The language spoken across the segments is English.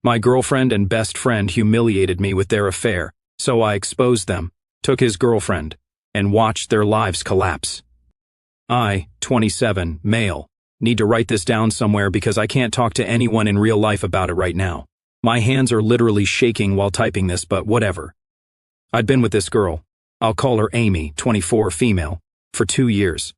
My girlfriend and best friend humiliated me with their affair, so I exposed them, took his girlfriend, and watched their lives collapse. I, 27, male, need to write this down somewhere because I can't talk to anyone in real life about it right now. My hands are literally shaking while typing this, but whatever. I'd been with this girl, I'll call her Amy, 24, female, for 2 years.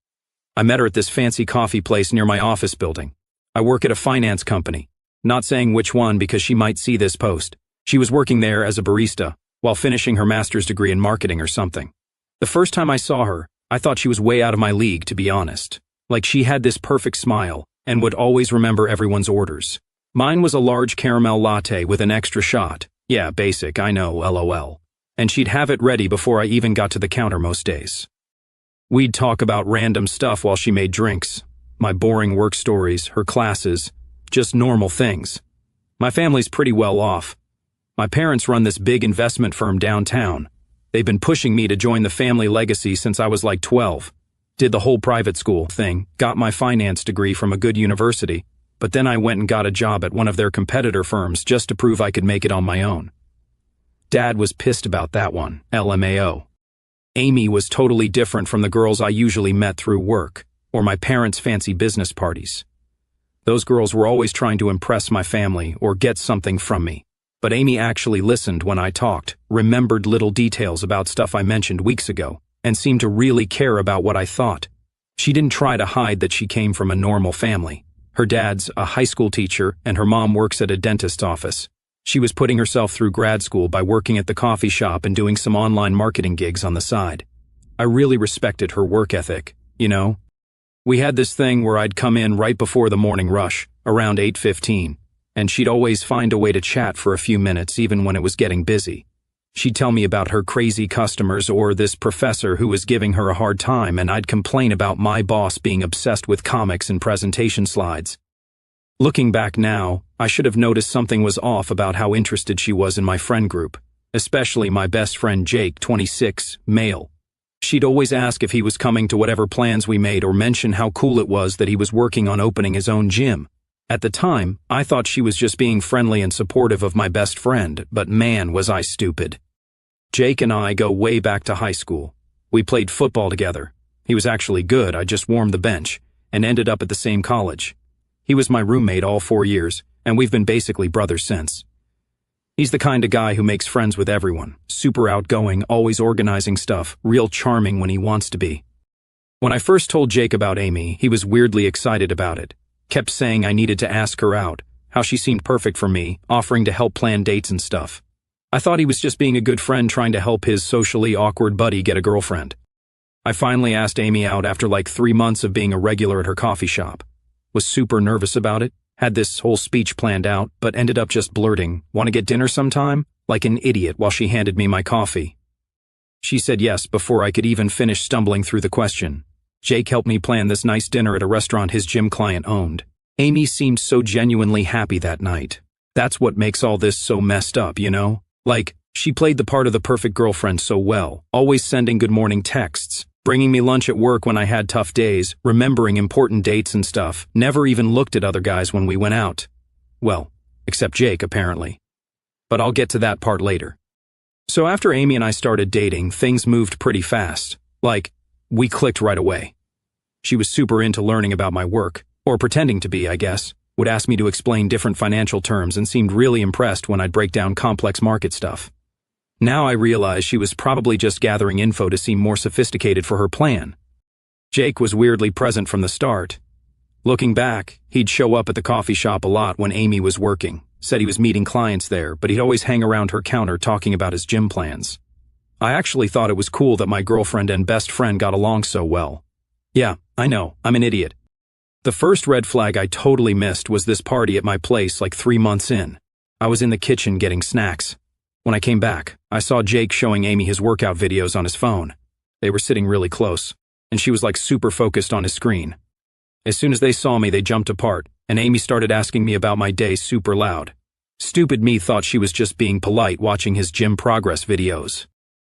I met her at this fancy coffee place near my office building. I work at a finance company, not saying which one because she might see this post. She was working there as a barista, while finishing her master's degree in marketing or something. The first time I saw her, I thought she was way out of my league, to be honest. Like she had this perfect smile, and would always remember everyone's orders. Mine was a large caramel latte with an extra shot. Yeah, basic, I know, LOL. And she'd have it ready before I even got to the counter most days. We'd talk about random stuff while she made drinks. My boring work stories, her classes, just normal things. My family's pretty well off. My parents run this big investment firm downtown. They've been pushing me to join the family legacy since I was like 12. Did the whole private school thing, got my finance degree from a good university, but then I went and got a job at one of their competitor firms just to prove I could make it on my own. Dad was pissed about that one, LMAO. Amy was totally different from the girls I usually met through work, or my parents' fancy business parties. Those girls were always trying to impress my family or get something from me. But Amy actually listened when I talked, remembered little details about stuff I mentioned weeks ago, and seemed to really care about what I thought. She didn't try to hide that she came from a normal family. Her dad's a high school teacher, and her mom works at a dentist's office. She was putting herself through grad school by working at the coffee shop and doing some online marketing gigs on the side. I really respected her work ethic, you know? We had this thing where I'd come in right before the morning rush, around 8:15, and she'd always find a way to chat for a few minutes even when it was getting busy. She'd tell me about her crazy customers or this professor who was giving her a hard time, and I'd complain about my boss being obsessed with comics and presentation slides. Looking back now, I should have noticed something was off about how interested she was in my friend group, especially my best friend Jake, 26, male. She'd always ask if he was coming to whatever plans we made or mention how cool it was that he was working on opening his own gym. At the time, I thought she was just being friendly and supportive of my best friend, but man, was I stupid. Jake and I go way back to high school. We played football together. He was actually good, I just warmed the bench, and ended up at the same college. He was my roommate all 4 years, and we've been basically brothers since. He's the kind of guy who makes friends with everyone, super outgoing, always organizing stuff, real charming when he wants to be. When I first told Jake about Amy, he was weirdly excited about it. Kept saying I needed to ask her out, how she seemed perfect for me, offering to help plan dates and stuff. I thought he was just being a good friend trying to help his socially awkward buddy get a girlfriend. I finally asked Amy out after like 3 months of being a regular at her coffee shop. Was super nervous about it, had this whole speech planned out, but ended up just blurting, "Want to get dinner sometime?" like an idiot while she handed me my coffee. She said yes before I could even finish stumbling through the question. Jake helped me plan this nice dinner at a restaurant his gym client owned. Amy seemed so genuinely happy that night. That's what makes all this so messed up, you know? Like, she played the part of the perfect girlfriend so well, always sending good morning texts, bringing me lunch at work when I had tough days, remembering important dates and stuff, never even looked at other guys when we went out. Well, except Jake, apparently. But I'll get to that part later. So after Amy and I started dating, things moved pretty fast. Like, we clicked right away. She was super into learning about my work, or pretending to be, I guess, would ask me to explain different financial terms and seemed really impressed when I'd break down complex market stuff. Now I realize she was probably just gathering info to seem more sophisticated for her plan. Jake was weirdly present from the start. Looking back, he'd show up at the coffee shop a lot when Amy was working, said he was meeting clients there, but he'd always hang around her counter talking about his gym plans. I actually thought it was cool that my girlfriend and best friend got along so well. Yeah, I know, I'm an idiot. The first red flag I totally missed was this party at my place like 3 months in. I was in the kitchen getting snacks. When I came back, I saw Jake showing Amy his workout videos on his phone. They were sitting really close, and she was like super focused on his screen. As soon as they saw me, they jumped apart, and Amy started asking me about my day super loud. Stupid me thought she was just being polite watching his gym progress videos.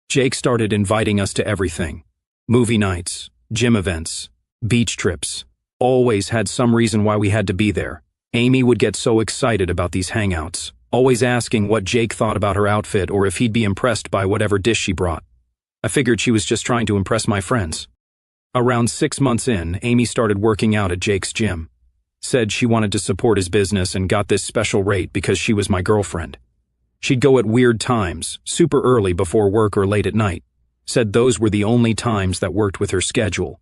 Jake started inviting us to everything. Movie nights, gym events, beach trips. Always had some reason why we had to be there. Amy would get so excited about these hangouts. always asking what Jake thought about her outfit or if he'd be impressed by whatever dish she brought. I figured she was just trying to impress my friends. Around 6 months in, Amy started working out at Jake's gym. Said she wanted to support his business and got this special rate because she was my girlfriend. She'd go at weird times, super early before work or late at night. Said those were the only times that worked with her schedule.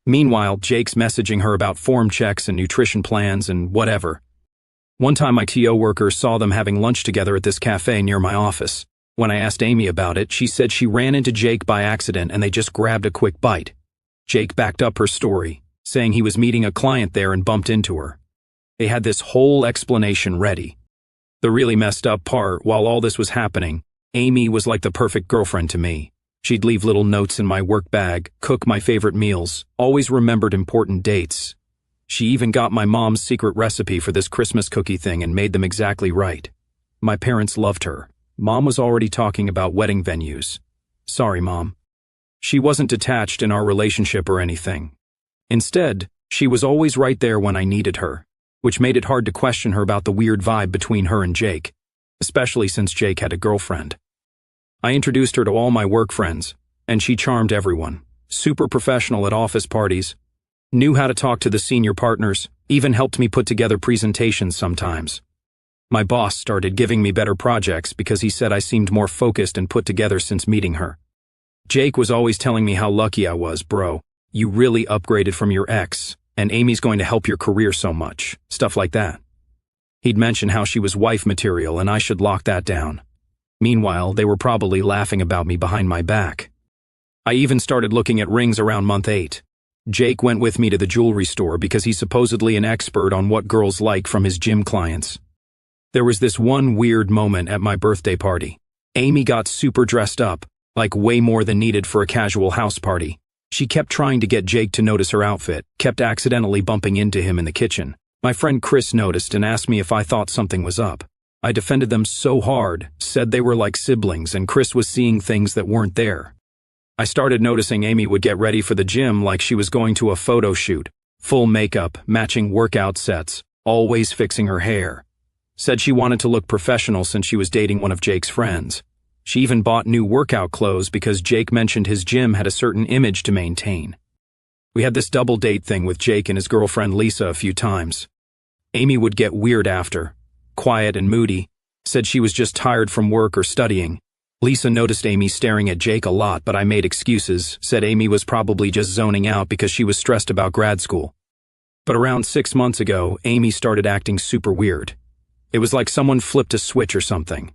Meanwhile, Jake's messaging her about form checks and nutrition plans and whatever. One time my TO workers saw them having lunch together at this cafe near my office. When I asked Amy about it, she said she ran into Jake by accident and they just grabbed a quick bite. Jake backed up her story, saying he was meeting a client there and bumped into her. They had this whole explanation ready. The really messed up part, while all this was happening, Amy was like the perfect girlfriend to me. She'd leave little notes in my work bag, cook my favorite meals, always remembered important dates. She even got my mom's secret recipe for this Christmas cookie thing and made them exactly right. My parents loved her. Mom was already talking about wedding venues. Sorry, Mom. She wasn't detached in our relationship or anything. Instead, she was always right there when I needed her, which made it hard to question her about the weird vibe between her and Jake, especially since Jake had a girlfriend. I introduced her to all my work friends, and she charmed everyone. Super professional at office parties, knew how to talk to the senior partners, even helped me put together presentations sometimes. My boss started giving me better projects because he said I seemed more focused and put together since meeting her. Jake was always telling me how lucky I was, bro. You really upgraded from your ex, and Amy's going to help your career so much. Stuff like that. He'd mention how she was wife material and I should lock that down. Meanwhile, they were probably laughing about me behind my back. I even started looking at rings around month 8. Jake went with me to the jewelry store because he's supposedly an expert on what girls like from his gym clients. There was this one weird moment at my birthday party. Amy got super dressed up, like way more than needed for a casual house party. She kept trying to get Jake to notice her outfit, kept accidentally bumping into him in the kitchen. My friend Chris noticed and asked me if I thought something was up. I defended them so hard, said they were like siblings and Chris was seeing things that weren't there. I started noticing Amy would get ready for the gym like she was going to a photo shoot. Full makeup, matching workout sets, always fixing her hair. Said she wanted to look professional since she was dating one of Jake's friends. She even bought new workout clothes because Jake mentioned his gym had a certain image to maintain. We had this double date thing with Jake and his girlfriend Lisa a few times. Amy would get weird after, quiet and moody, said she was just tired from work or studying. Lisa noticed Amy staring at Jake a lot, but I made excuses, said Amy was probably just zoning out because she was stressed about grad school. But around 6 months ago, Amy started acting super weird. It was like someone flipped a switch or something.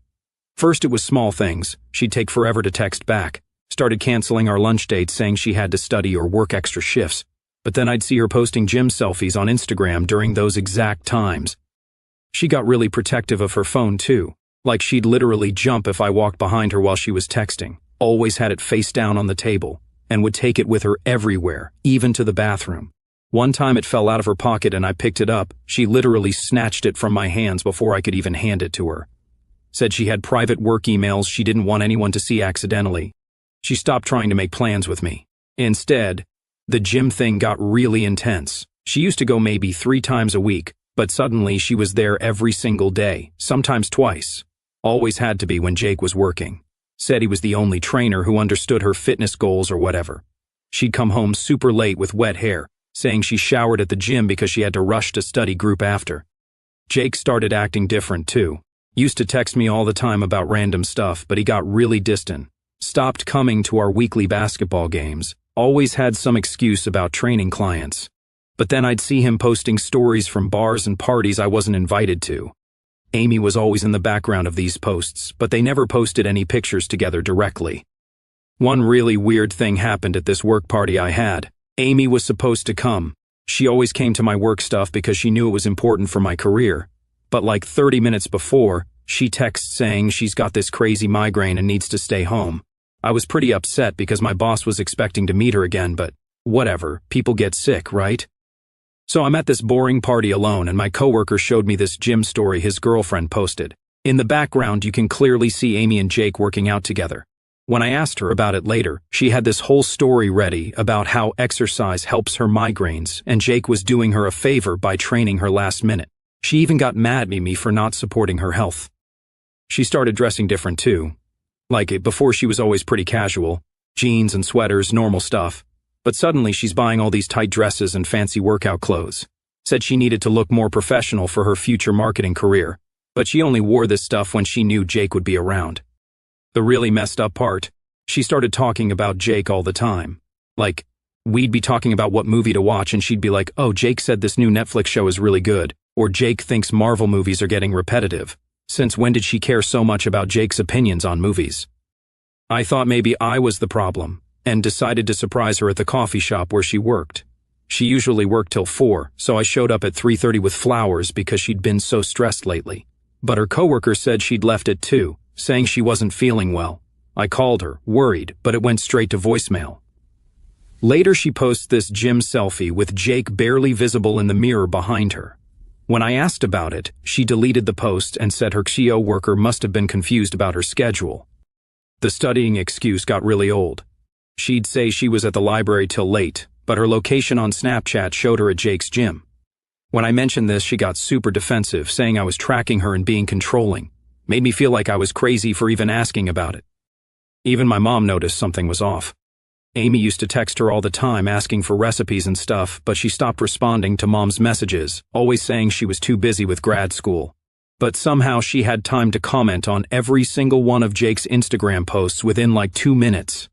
First it was small things. She'd take forever to text back. Started canceling our lunch dates saying she had to study or work extra shifts. But then I'd see her posting gym selfies on Instagram during those exact times. She got really protective of her phone too. Like she'd literally jump if I walked behind her while she was texting. Always had it face down on the table. And would take it with her everywhere, even to the bathroom. One time it fell out of her pocket and I picked it up. She literally snatched it from my hands before I could even hand it to her. Said she had private work emails she didn't want anyone to see accidentally. She stopped trying to make plans with me. Instead, the gym thing got really intense. She used to go maybe 3 times a week, but suddenly she was there every single day, sometimes twice. Always had to be when Jake was working. Said he was the only trainer who understood her fitness goals or whatever. She'd come home super late with wet hair, saying she showered at the gym because she had to rush to study group after. Jake started acting different too. Used to text me all the time about random stuff, but he got really distant. Stopped coming to our weekly basketball games. Always had some excuse about training clients. But then I'd see him posting stories from bars and parties I wasn't invited to. Amy was always in the background of these posts, but they never posted any pictures together directly. One really weird thing happened at this work party I had. Amy was supposed to come. She always came to my work stuff because she knew it was important for my career. But like 30 minutes before, she texts saying she's got this crazy migraine and needs to stay home. I was pretty upset because my boss was expecting to meet her again, but whatever, people get sick, right? So I'm at this boring party alone and my coworker showed me this gym story his girlfriend posted. In the background you can clearly see Amy and Jake working out together. When I asked her about it later, she had this whole story ready about how exercise helps her migraines and Jake was doing her a favor by training her last minute. She even got mad at me for not supporting her health. She started dressing different too. Before she was always pretty casual, jeans and sweaters, normal stuff. But suddenly she's buying all these tight dresses and fancy workout clothes. Said she needed to look more professional for her future marketing career, but she only wore this stuff when she knew Jake would be around. The really messed up part, she started talking about Jake all the time. We'd be talking about what movie to watch and she'd be like, "Oh, Jake said this new Netflix show is really good," or "Jake thinks Marvel movies are getting repetitive." Since when did she care so much about Jake's opinions on movies? I thought maybe I was the problem, and decided to surprise her at the coffee shop where she worked. She usually worked till 4, so I showed up at 3:30 with flowers because she'd been so stressed lately. But her coworker said she'd left at 2, saying she wasn't feeling well. I called her, worried, but it went straight to voicemail. Later she posts this gym selfie with Jake barely visible in the mirror behind her. When I asked about it, she deleted the post and said her coworker must have been confused about her schedule. The studying excuse got really old. She'd say she was at the library till late, but her location on Snapchat showed her at Jake's gym. When I mentioned this, she got super defensive, saying I was tracking her and being controlling. Made me feel like I was crazy for even asking about it. Even my mom noticed something was off. Amy used to text her all the time asking for recipes and stuff, but she stopped responding to mom's messages, always saying she was too busy with grad school. But somehow she had time to comment on every single one of Jake's Instagram posts within 2 minutes.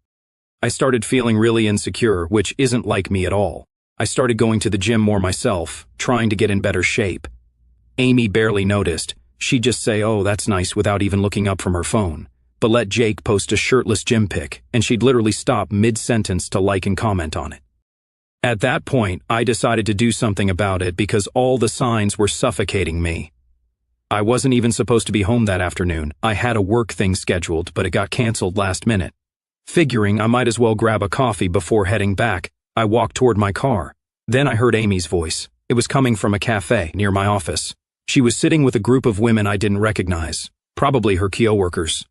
I started feeling really insecure, which isn't like me at all. I started going to the gym more myself, trying to get in better shape. Amy barely noticed. She'd just say, "Oh, that's nice," without even looking up from her phone. But let Jake post a shirtless gym pic, and she'd literally stop mid-sentence to like and comment on it. At that point, I decided to do something about it because all the signs were suffocating me. I wasn't even supposed to be home that afternoon. I had a work thing scheduled, but it got canceled last minute. Figuring I might as well grab a coffee before heading back, I walked toward my car. Then I heard Amy's voice. It was coming from a cafe near my office. She was sitting with a group of women I didn't recognize, probably her coworkers.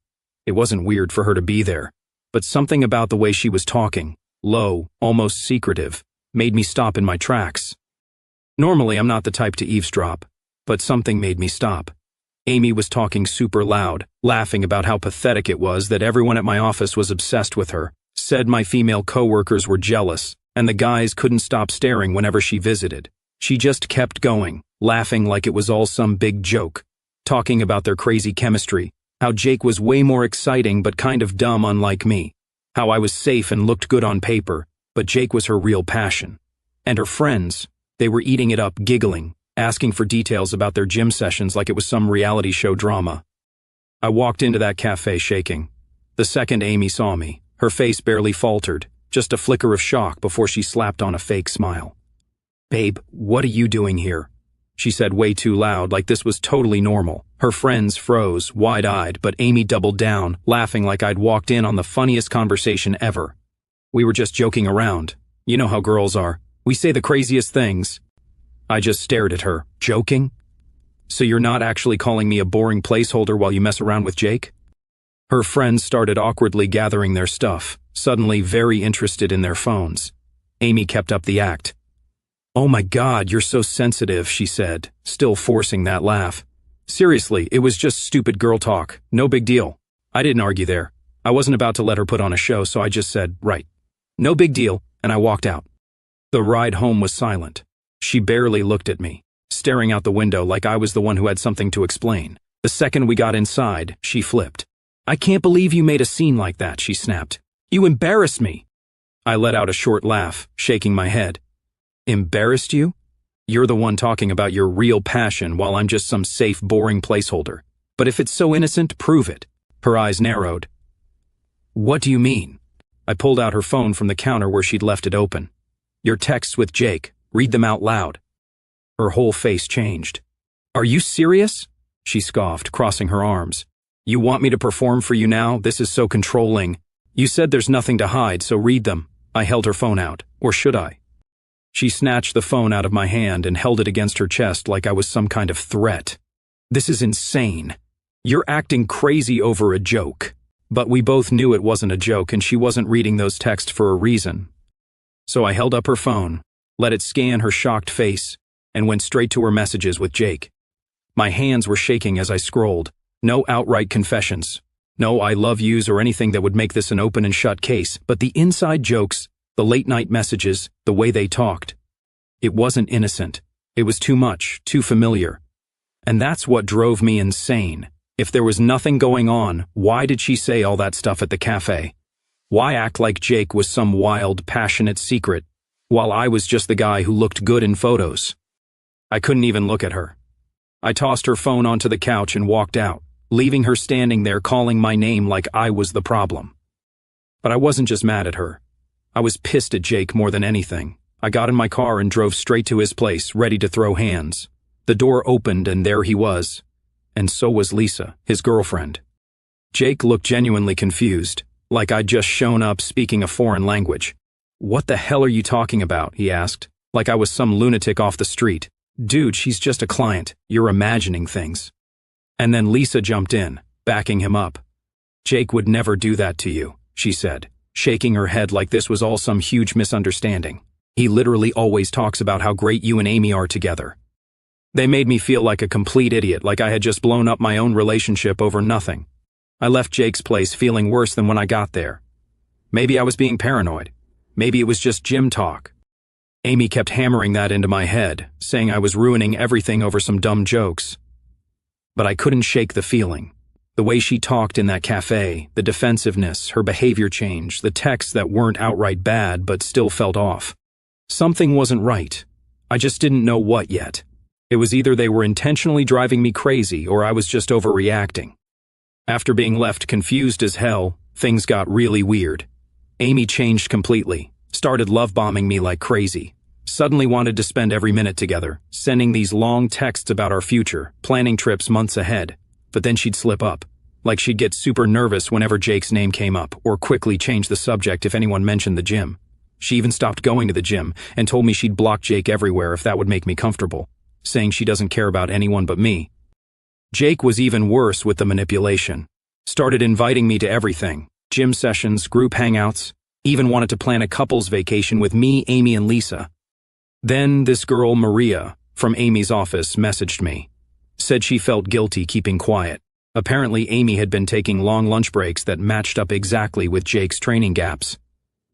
It wasn't weird for her to be there, but something about the way she was talking, low, almost secretive, made me stop in my tracks. Normally, I'm not the type to eavesdrop, but something made me stop. Amy was talking super loud, laughing about how pathetic it was that everyone at my office was obsessed with her, said my female coworkers were jealous, and the guys couldn't stop staring whenever she visited. She just kept going, laughing like it was all some big joke, talking about their crazy chemistry, how Jake was way more exciting but kind of dumb unlike me, how I was safe and looked good on paper, but Jake was her real passion. And her friends, they were eating it up, giggling, asking for details about their gym sessions like it was some reality show drama. I walked into that cafe shaking. The second Amy saw me, her face barely faltered, just a flicker of shock before she slapped on a fake smile. "Babe, what are you doing here?" she said way too loud, like this was totally normal. Her friends froze, wide-eyed, but Amy doubled down, laughing like I'd walked in on the funniest conversation ever. "We were just joking around. You know how girls are. We say the craziest things." I just stared at her. "Joking? So you're not actually calling me a boring placeholder while you mess around with Jake?" Her friends started awkwardly gathering their stuff, suddenly very interested in their phones. Amy kept up the act. "Oh my God, you're so sensitive," she said, still forcing that laugh. "Seriously, it was just stupid girl talk. No big deal." I didn't argue there. I wasn't about to let her put on a show, so I just said, "Right. No big deal," and I walked out. The ride home was silent. She barely looked at me, staring out the window like I was the one who had something to explain. The second we got inside, she flipped. "I can't believe you made a scene like that," she snapped. "You embarrassed me." I let out a short laugh, shaking my head. "Embarrassed you? You're the one talking about your real passion while I'm just some safe, boring placeholder. But if it's so innocent, prove it." Her eyes narrowed. "What do you mean?" I pulled out her phone from the counter where she'd left it open. "Your texts with Jake. Read them out loud." Her whole face changed. "Are you serious?" she scoffed, crossing her arms. "You want me to perform for you now? This is so controlling. You said there's nothing to hide, so read them." I held her phone out. Or should I? She snatched the phone out of my hand and held it against her chest like I was some kind of threat. "This is insane. You're acting crazy over a joke." But we both knew it wasn't a joke and she wasn't reading those texts for a reason. So I held up her phone, let it scan her shocked face, and went straight to her messages with Jake. My hands were shaking as I scrolled. No outright confessions. No I love yous or anything that would make this an open and shut case, but the inside jokes, the late night messages, the way they talked. It wasn't innocent. It was too much, too familiar. And that's what drove me insane. If there was nothing going on, why did she say all that stuff at the cafe? Why act like Jake was some wild, passionate secret, while I was just the guy who looked good in photos? I couldn't even look at her. I tossed her phone onto the couch and walked out, leaving her standing there calling my name like I was the problem. But I wasn't just mad at her. I was pissed at Jake more than anything. I got in my car and drove straight to his place, ready to throw hands. The door opened and there he was. And so was Lisa, his girlfriend. Jake looked genuinely confused, like I'd just shown up speaking a foreign language. "What the hell are you talking about?" he asked, like I was some lunatic off the street. "Dude, she's just a client. You're imagining things." And then Lisa jumped in, backing him up. "Jake would never do that to you," she said, shaking her head like this was all some huge misunderstanding. "He literally always talks about how great you and Amy are together." They made me feel like a complete idiot, like I had just blown up my own relationship over nothing. I left Jake's place feeling worse than when I got there. Maybe I was being paranoid. Maybe it was just gym talk. Amy kept hammering that into my head, saying I was ruining everything over some dumb jokes. But I couldn't shake the feeling. The way she talked in that cafe, the defensiveness, her behavior change, the texts that weren't outright bad but still felt off. Something wasn't right. I just didn't know what yet. It was either they were intentionally driving me crazy or I was just overreacting. After being left confused as hell, things got really weird. Amy changed completely, started love-bombing me like crazy, suddenly wanted to spend every minute together, sending these long texts about our future, planning trips months ahead. But then she'd slip up, like she'd get super nervous whenever Jake's name came up, or quickly change the subject if anyone mentioned the gym. She even stopped going to the gym and told me she'd block Jake everywhere if that would make me comfortable, saying she doesn't care about anyone but me. Jake was even worse with the manipulation. Started inviting me to everything, gym sessions, group hangouts, even wanted to plan a couple's vacation with me, Amy, and Lisa. Then this girl, Maria, from Amy's office, messaged me. Said she felt guilty keeping quiet. Apparently Amy had been taking long lunch breaks that matched up exactly with Jake's training gaps.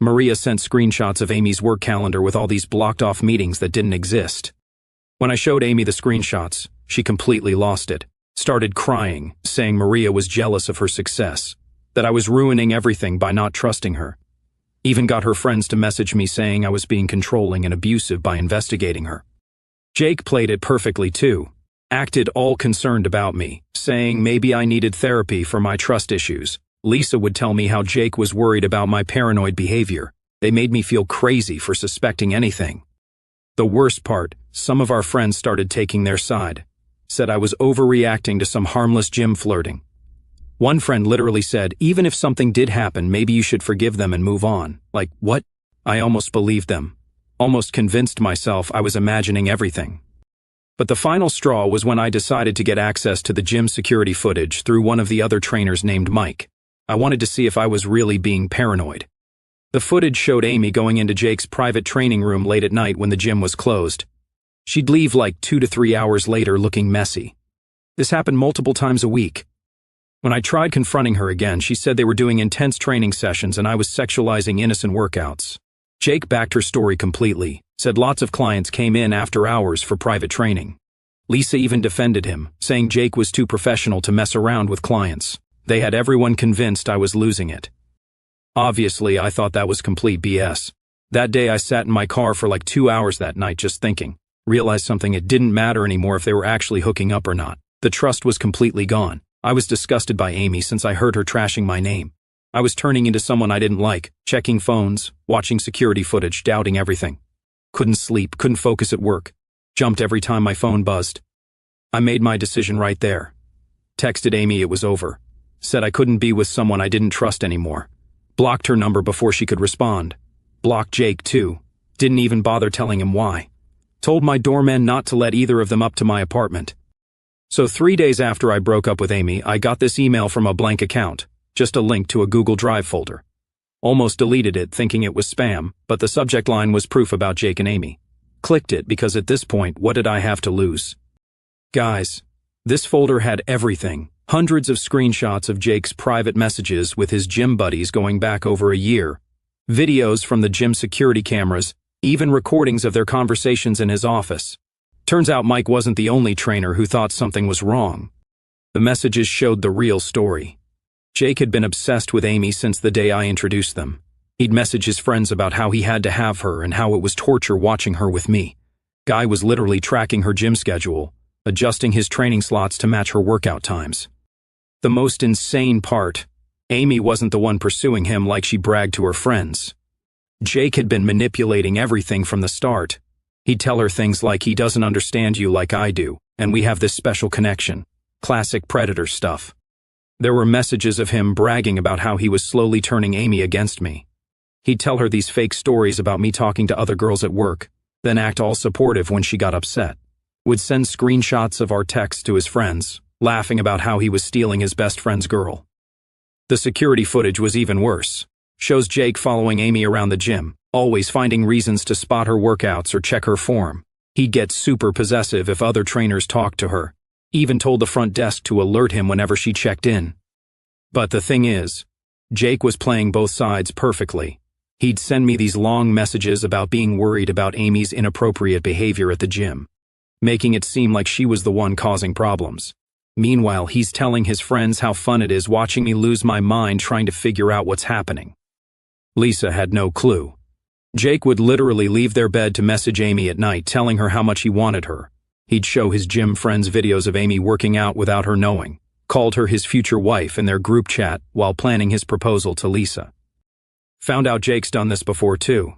Maria sent screenshots of Amy's work calendar with all these blocked-off meetings that didn't exist. When I showed Amy the screenshots, she completely lost it. Started crying, saying Maria was jealous of her success, that I was ruining everything by not trusting her. Even got her friends to message me saying I was being controlling and abusive by investigating her. Jake played it perfectly too. Acted all concerned about me, saying maybe I needed therapy for my trust issues. Lisa would tell me how Jake was worried about my paranoid behavior. They made me feel crazy for suspecting anything. The worst part, some of our friends started taking their side. Said I was overreacting to some harmless gym flirting. One friend literally said, even if something did happen, maybe you should forgive them and move on. Like, what? I almost believed them. Almost convinced myself I was imagining everything. But the final straw was when I decided to get access to the gym security footage through one of the other trainers named Mike. I wanted to see if I was really being paranoid. The footage showed Amy going into Jake's private training room late at night when the gym was closed. She'd leave like 2 to 3 hours later looking messy. This happened multiple times a week. When I tried confronting her again, she said they were doing intense training sessions and I was sexualizing innocent workouts. Jake backed her story completely, said lots of clients came in after hours for private training. Lisa even defended him, saying Jake was too professional to mess around with clients. They had everyone convinced I was losing it. Obviously, I thought that was complete BS. That day I sat in my car for like 2 hours that night just thinking. Realized something, it didn't matter anymore if they were actually hooking up or not. The trust was completely gone. I was disgusted by Amy since I heard her trashing my name. I was turning into someone I didn't like, checking phones, watching security footage, doubting everything. Couldn't sleep, couldn't focus at work. Jumped every time my phone buzzed. I made my decision right there. Texted Amy it was over. Said I couldn't be with someone I didn't trust anymore. Blocked her number before she could respond. Blocked Jake too. Didn't even bother telling him why. Told my doorman not to let either of them up to my apartment. So 3 days after I broke up with Amy, I got this email from a blank account, just a link to a Google Drive folder. Almost deleted it thinking it was spam, but the subject line was proof about Jake and Amy. Clicked it because at this point, what did I have to lose? Guys, This folder had everything, hundreds of screenshots of Jake's private messages with his gym buddies going back over a year, videos from the gym security cameras, even recordings of their conversations in his office. Turns out Mike wasn't the only trainer who thought something was wrong. The messages showed the real story. Jake had been obsessed with Amy since the day I introduced them. He'd message his friends about how he had to have her and how it was torture watching her with me. Guy was literally tracking her gym schedule, adjusting his training slots to match her workout times. The most insane part, Amy wasn't the one pursuing him like she bragged to her friends. Jake had been manipulating everything from the start. He'd tell her things like he doesn't understand you like I do, and we have this special connection. Classic predator stuff. There were messages of him bragging about how he was slowly turning Amy against me. He'd tell her these fake stories about me talking to other girls at work, then act all supportive when she got upset. Would send screenshots of our texts to his friends, laughing about how he was stealing his best friend's girl. The security footage was even worse. Shows Jake following Amy around the gym, always finding reasons to spot her workouts or check her form. He'd get super possessive if other trainers talked to her, even told the front desk to alert him whenever she checked in. But the thing is, Jake was playing both sides perfectly. He'd send me these long messages about being worried about Amy's inappropriate behavior at the gym, making it seem like she was the one causing problems. Meanwhile, he's telling his friends how fun it is watching me lose my mind trying to figure out what's happening. Lisa had no clue. Jake would literally leave their bed to message Amy at night telling her how much he wanted her. He'd show his gym friends videos of Amy working out without her knowing, called her his future wife in their group chat while planning his proposal to Lisa. Found out Jake's done this before too.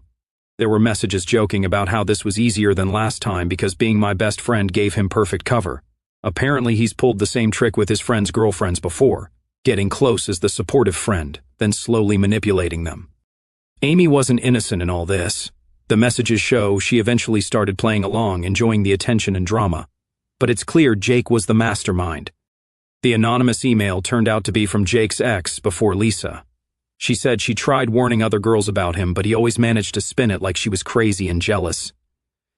There were messages joking about how this was easier than last time because being my best friend gave him perfect cover. Apparently he's pulled the same trick with his friends' girlfriends before, getting close as the supportive friend, then slowly manipulating them. Amy wasn't innocent in all this. The messages show she eventually started playing along, enjoying the attention and drama. But it's clear Jake was the mastermind. The anonymous email turned out to be from Jake's ex before Lisa. She said she tried warning other girls about him, but he always managed to spin it like she was crazy and jealous.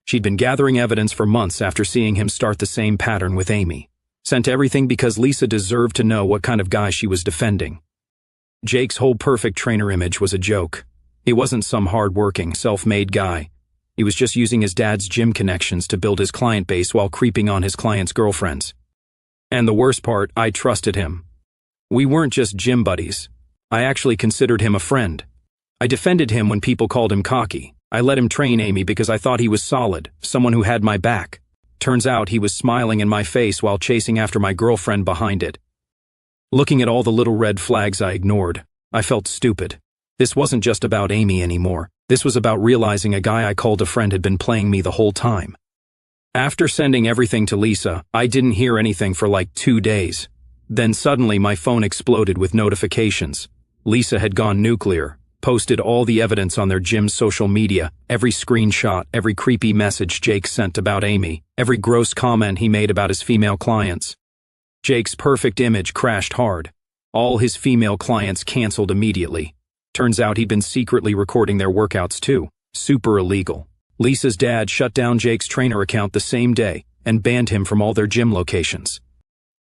She'd been gathering evidence for months after seeing him start the same pattern with Amy. Sent everything because Lisa deserved to know what kind of guy she was defending. Jake's whole perfect trainer image was a joke. He wasn't some hard-working, self-made guy. He was just using his dad's gym connections to build his client base while creeping on his clients' girlfriends. And the worst part, I trusted him. We weren't just gym buddies. I actually considered him a friend. I defended him when people called him cocky. I let him train Amy because I thought he was solid, someone who had my back. Turns out he was smiling in my face while chasing after my girlfriend behind it. Looking at all the little red flags I ignored, I felt stupid. This wasn't just about Amy anymore. This was about realizing a guy I called a friend had been playing me the whole time. After sending everything to Lisa, I didn't hear anything for like 2 days. Then suddenly my phone exploded with notifications. Lisa had gone nuclear, posted all the evidence on their gym's social media, every screenshot, every creepy message Jake sent about Amy, every gross comment he made about his female clients. Jake's perfect image crashed hard. All his female clients canceled immediately. Turns out he'd been secretly recording their workouts too. Super illegal. Lisa's dad shut down Jake's trainer account the same day and banned him from all their gym locations.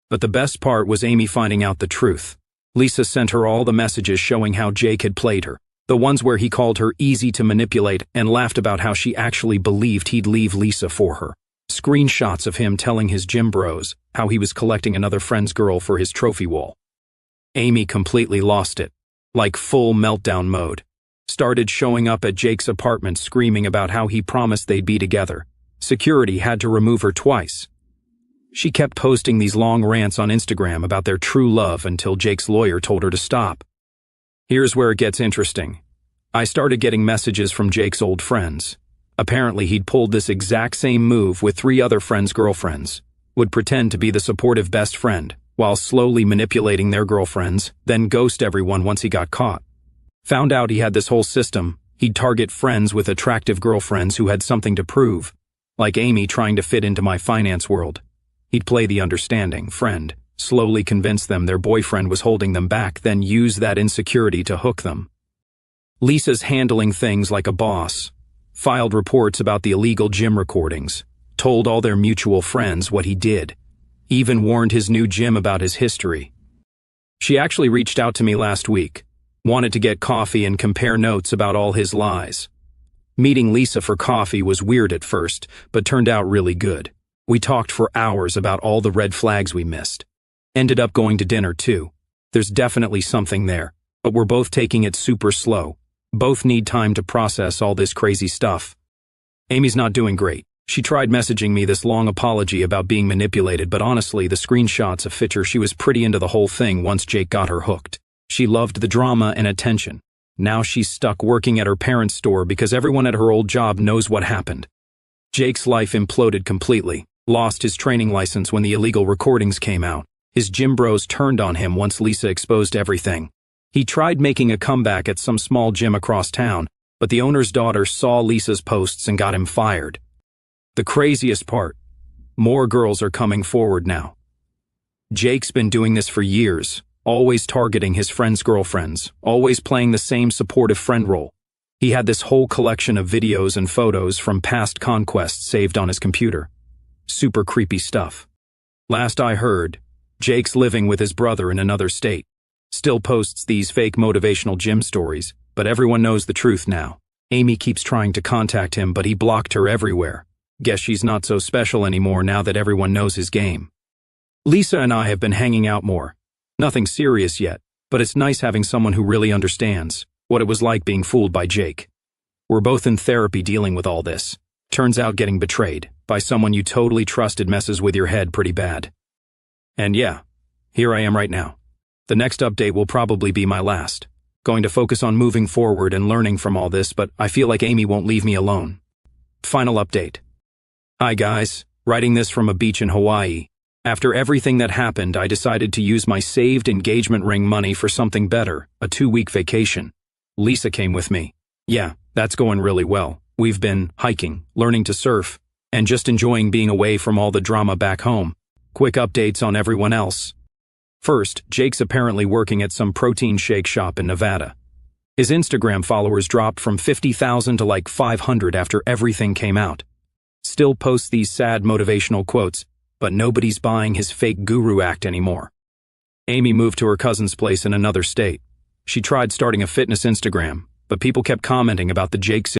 But the best part was Amy finding out the truth. Lisa sent her all the messages showing how Jake had played her, the ones where he called her easy to manipulate and laughed about how she actually believed he'd leave Lisa for her. Screenshots of him telling his gym bros how he was collecting another friend's girl for his trophy wall. Amy completely lost it, like full meltdown mode. Started showing up at Jake's apartment screaming about how he promised they'd be together. Security had to remove her twice. She kept posting these long rants on Instagram about their true love until Jake's lawyer told her to stop. Here's where it gets interesting. I started getting messages from Jake's old friends. Apparently he'd pulled this exact same move with 3 other friends' girlfriends. Would pretend to be the supportive best friend, while slowly manipulating their girlfriends, then ghost everyone once he got caught. Found out he had this whole system. He'd target friends with attractive girlfriends who had something to prove, like Amy trying to fit into my finance world. He'd play the understanding friend, slowly convince them their boyfriend was holding them back, then use that insecurity to hook them. Lisa's handling things like a boss. Filed reports about the illegal gym recordings. Told all their mutual friends what he did. Even warned his new gym about his history. She actually reached out to me last week, wanted to get coffee and compare notes about all his lies. Meeting Lisa for coffee was weird at first, but turned out really good. We talked for hours about all the red flags we missed. Ended up going to dinner too. There's definitely something there, but we're both taking it super slow. Both need time to process all this crazy stuff. Amy's not doing great. She tried messaging me this long apology about being manipulated, but honestly, the screenshots of Fitcher, she was pretty into the whole thing once Jake got her hooked. She loved the drama and attention. Now she's stuck working at her parents' store because everyone at her old job knows what happened. Jake's life imploded completely. Lost his training license when the illegal recordings came out. His gym bros turned on him once Lisa exposed everything. He tried making a comeback at some small gym across town, but the owner's daughter saw Lisa's posts and got him fired. The craziest part, more girls are coming forward now. Jake's been doing this for years, always targeting his friends' girlfriends, always playing the same supportive friend role. He had this whole collection of videos and photos from past conquests saved on his computer. Super creepy stuff. Last I heard, Jake's living with his brother in another state. Still posts these fake motivational gym stories, but everyone knows the truth now. Amy keeps trying to contact him, but he blocked her everywhere. Guess she's not so special anymore now that everyone knows his game. Lisa and I have been hanging out more. Nothing serious yet, but it's nice having someone who really understands what it was like being fooled by Jake. We're both in therapy dealing with all this. Turns out getting betrayed by someone you totally trusted messes with your head pretty bad. And yeah, here I am right now. The next update will probably be my last. Going to focus on moving forward and learning from all this, but I feel like Amy won't leave me alone. Final update. Hi guys, writing this from a beach in Hawaii. After everything that happened, I decided to use my saved engagement ring money for something better, a 2-week vacation. Lisa came with me. Yeah, that's going really well. We've been hiking, learning to surf, and just enjoying being away from all the drama back home. Quick updates on everyone else. First, Jake's apparently working at some protein shake shop in Nevada. His Instagram followers dropped from 50,000 to like 500 after everything came out. Still posts these sad motivational quotes, but nobody's buying his fake guru act anymore. Amy moved to her cousin's place in another state. She tried starting a fitness Instagram, but people kept commenting about the Jake